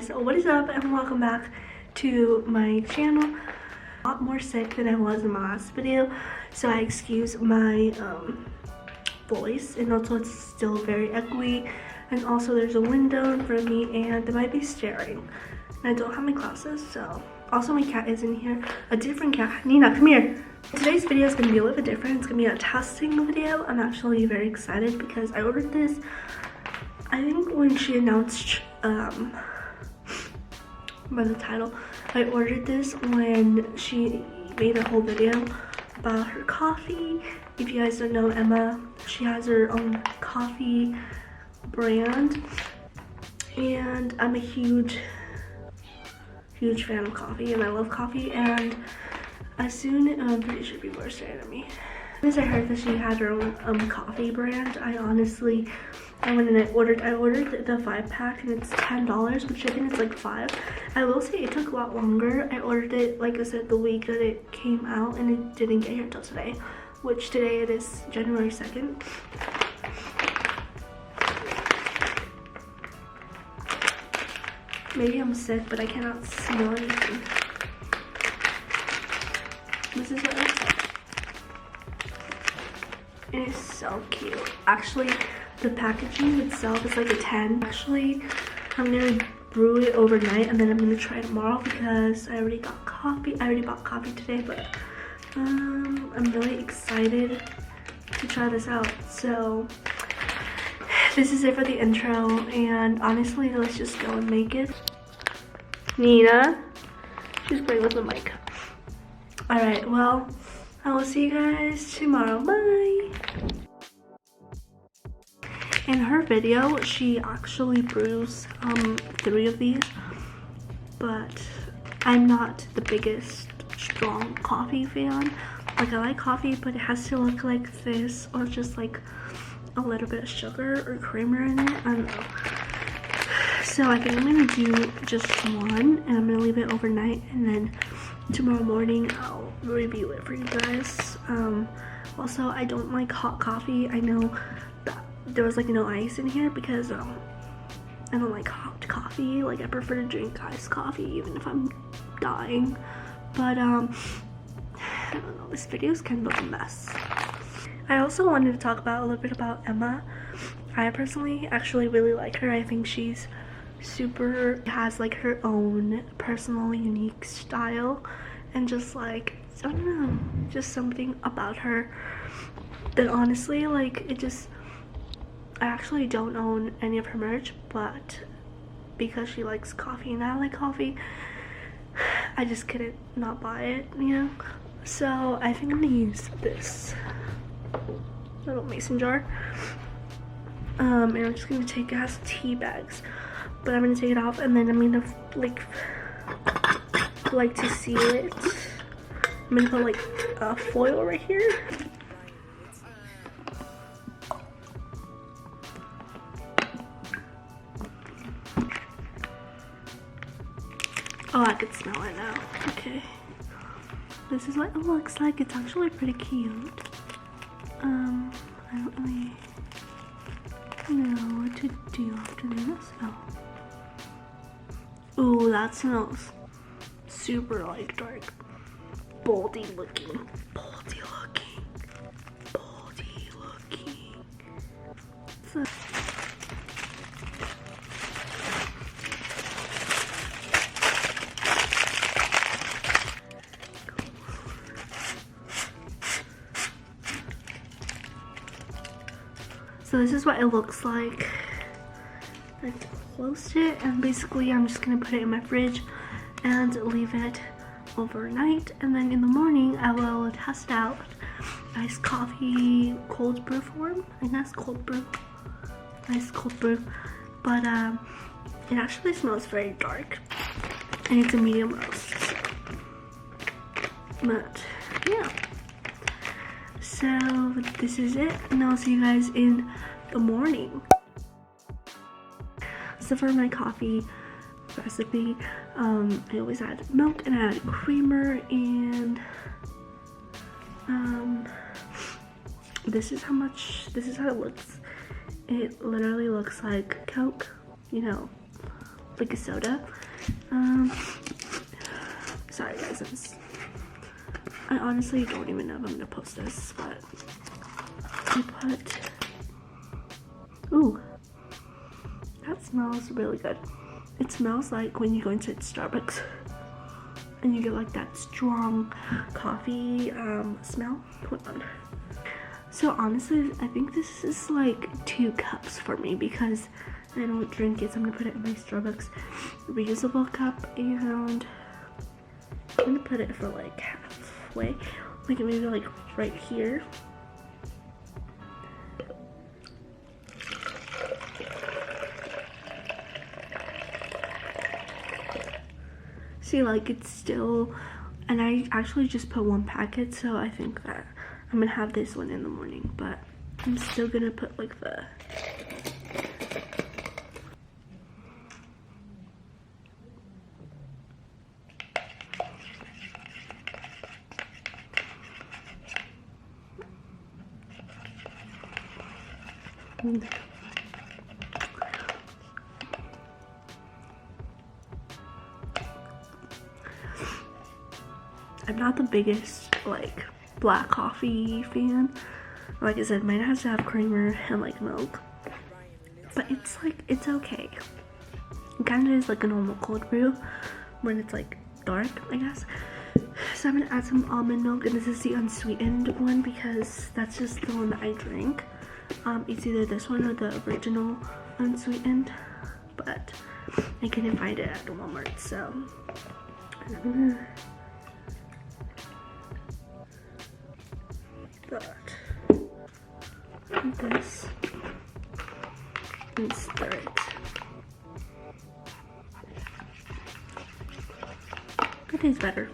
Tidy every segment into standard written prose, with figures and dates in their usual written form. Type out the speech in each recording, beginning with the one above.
guys, what is up and welcome back to my channel. A lot more sick than I was in my last video, so I excuse my voice, and also it's still very echoey, and also there's a window in front of me and they might be staring, and I don't have my glasses. So also my cat is in here, a different cat. Nina, come here. Today's video is going to be a little bit different. It's going to be a testing video. I'm actually very excited because I ordered this, I think when she announced by the title, I ordered this when she made a whole video about her coffee. If you guys don't know Emma, she has her own coffee brand, and I'm a huge fan of coffee, and I love coffee. And as soon, I'm pretty sure people are staring at me. As I heard that she had her own coffee brand, I went and I ordered the 5-pack, and it's $10, which I think is like $5. I will say it took a lot longer. I ordered it, like I said, the week that it came out, and it didn't get here until today, which today it is January 2nd. Maybe I'm sick, but I cannot smell anything. This is what it looks like. It is so cute. Actually, the packaging itself is like a 10. Actually, I'm gonna brew it overnight and then I'm gonna try tomorrow because I already got coffee. I already bought coffee today, but I'm really excited to try this out. So this is it for the intro, and honestly, let's just go and make it. Nina, she's playing with the mic. All right, well, I will see you guys tomorrow. Bye. In her video, she actually brews 3 of these, but I'm not the biggest strong coffee fan. Like, I like coffee, but it has to look like this, or just like a little bit of sugar or creamer in it. I don't know. So I think I'm gonna do just one, and I'm gonna leave it overnight, and then tomorrow morning I'll review it for you guys. Also, I don't like hot coffee. I know that there was like no ice in here because I don't like hot coffee. Like, I prefer to drink iced coffee even if I'm dying. But I don't know, this video is kind of a mess. I also wanted to talk about a little bit about Emma. I personally actually really like her. I think she's super, has like her own personal unique style, and just like, I don't know, just something about her that honestly, like, it just, I actually don't own any of her merch, but because she likes coffee and I like coffee, I just couldn't not buy it, you know. So I think I'm gonna use this little mason jar, and I'm just gonna take, it has tea bags, but I'm gonna take it off, and then I'm gonna like to seal it. I'm gonna put like a foil right here. Oh, I can smell it now. Okay, this is what it looks like. It's actually pretty cute. I don't really know what to do after this. Oh. Ooh, that smells super like dark. Boldy looking. Boldy looking. Boldy looking. So this is what it looks like. I closed it, and basically I'm just gonna put it in my fridge and leave it overnight, and then in the morning I will test out iced coffee cold brew form. I think that's cold brew. Nice cold brew. But it actually smells very dark, and it's a medium roast. But yeah. So this is it, and I'll see you guys in the morning. So for my coffee recipe, I always add milk, and I add creamer, and this is how it looks. It literally looks like Coke, you know, like a soda. Sorry guys, I honestly don't even know if I'm gonna post this, but I put, ooh, that smells really good. It smells like when you go into Starbucks and you get like that strong coffee smell. Hold on. So honestly, I think this is like 2 cups for me because I don't drink it, so I'm gonna put it in my Starbucks reusable cup, and I'm gonna put it for like halfway, like maybe like right here. See, like it's still, and I actually just put 1 packet, so I think that I'm gonna have this one in the morning, but I'm still gonna put like the I'm not the biggest like black coffee fan. Like I said, mine has to have creamer and like milk, but it's like, it's okay. It kind of is like a normal cold brew when it's like dark, I guess. So I'm gonna add some almond milk, and this is the unsweetened one because that's just the one that I drink. It's either this one or the original unsweetened, but I couldn't find it at Walmart, so I'm gonna put this and stir it. It tastes better.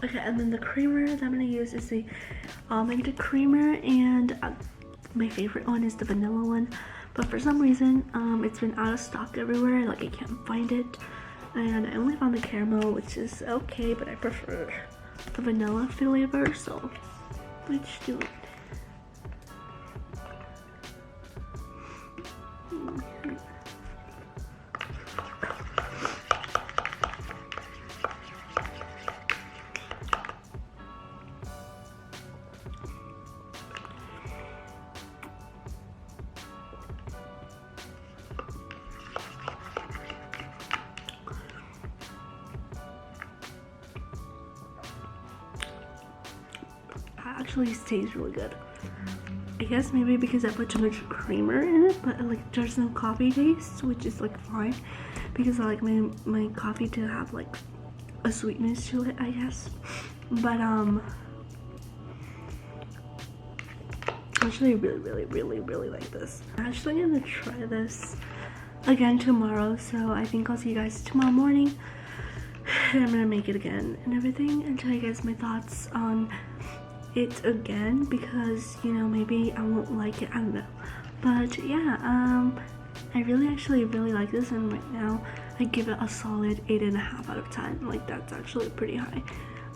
Okay, and then the creamer that I'm gonna use is the almond creamer, and my favorite one is the vanilla one, but for some reason it's been out of stock everywhere. Like I can't find it, and I only found the caramel, which is okay, but I prefer the vanilla flavor, so let's do it. Actually tastes really good. I guess maybe because I put too much creamer in it, but like there's no coffee taste, which is like fine because I like my coffee to have like a sweetness to it, I guess. But actually really like this. I'm actually gonna try this again tomorrow, so I think I'll see you guys tomorrow morning, and I'm gonna make it again and everything and tell you guys my thoughts on it again, because you know, maybe I won't like it, I don't know. But yeah, I actually really like this, and right now I give it a solid 8.5 out of 10. Like that's actually pretty high.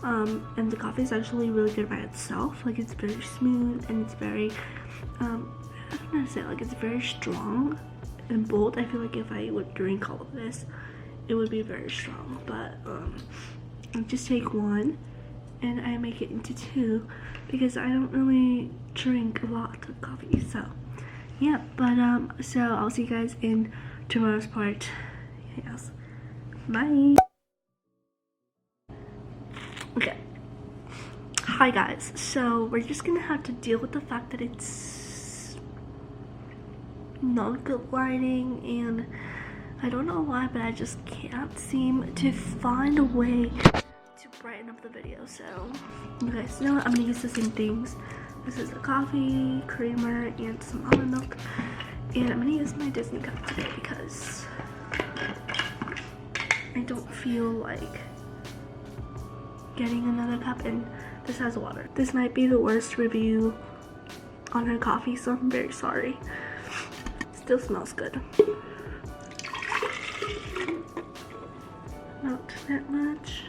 And the coffee is actually really good by itself. Like it's very smooth, and it's very I don't know how to say it, like it's very strong and bold. I feel like if I would drink all of this, it would be very strong, but I just take 1 and I make it into 2 because I don't really drink a lot of coffee. So yeah, but so I'll see you guys in tomorrow's part. Yes, bye. Okay, hi guys, so we're just gonna have to deal with the fact that it's not good lighting, and I don't know why, but I just can't seem to find a way to brighten up the video. So you guys know I'm gonna use the same things. This is the coffee, creamer, and some almond milk, and I'm gonna use my Disney cup today because I don't feel like getting another cup, and this has water. This might be the worst review on her coffee, so I'm very sorry. Still smells good. Not that much.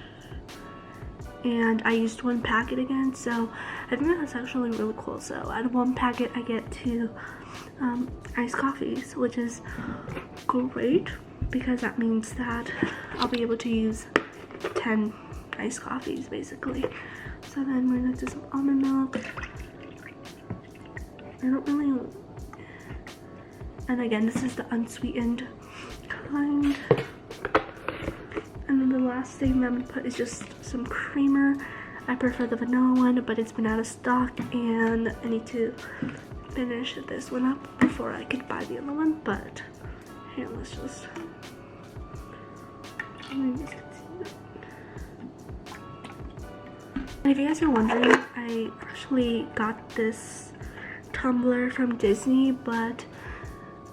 And I used 1 packet again, so I think that's actually really cool. So out of 1 packet, I get 2 iced coffees, which is great. because that means that I'll be able to use 10 iced coffees basically. So then we're gonna do some almond milk. I don't really, and again, this is the unsweetened kind. And then the last thing that I'm gonna put is just some creamer. I prefer the vanilla one, but it's been out of stock and I need to finish this one up before I could buy the other one. But here, let's just, and if you guys are wondering, I actually got this tumbler from Disney, but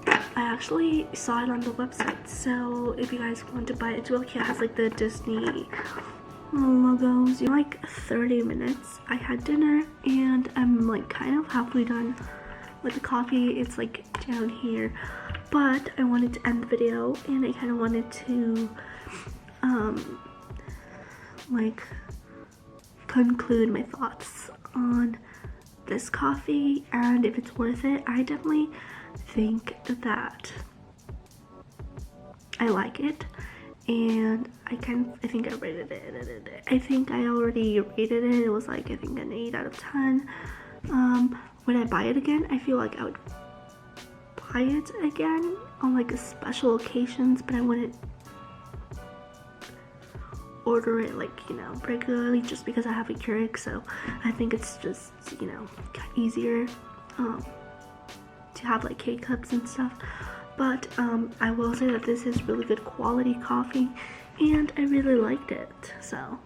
I actually saw it on the website. So if you guys want to buy it, it's really cute. It has like the Disney logos. In like 30 minutes I had dinner and I'm like kind of halfway done with the coffee. It's like down here, but I wanted to end the video and I kind of wanted to like conclude my thoughts on this coffee and if it's worth it. I definitely think that I like it, and I think I rated it. I think I already rated it. It was like, I think an 8 out of 10. Would I buy it again? I feel like I would buy it again on like special occasions, but I wouldn't order it like, you know, regularly just because I have a Keurig. So I think it's just, you know, easier to have like K-cups and stuff. But I will say that this is really good quality coffee and I really liked it. So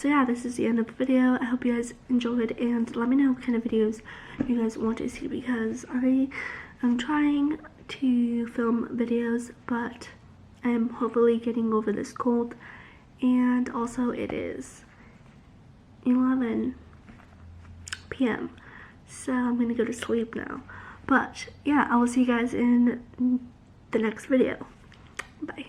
yeah, this is the end of the video. I hope you guys enjoyed and let me know what kind of videos you guys want to see, because I am trying to film videos, but I'm hopefully getting over this cold, and also it is 11 p.m. so I'm gonna go to sleep now. But yeah, I will see you guys in the next video. Bye.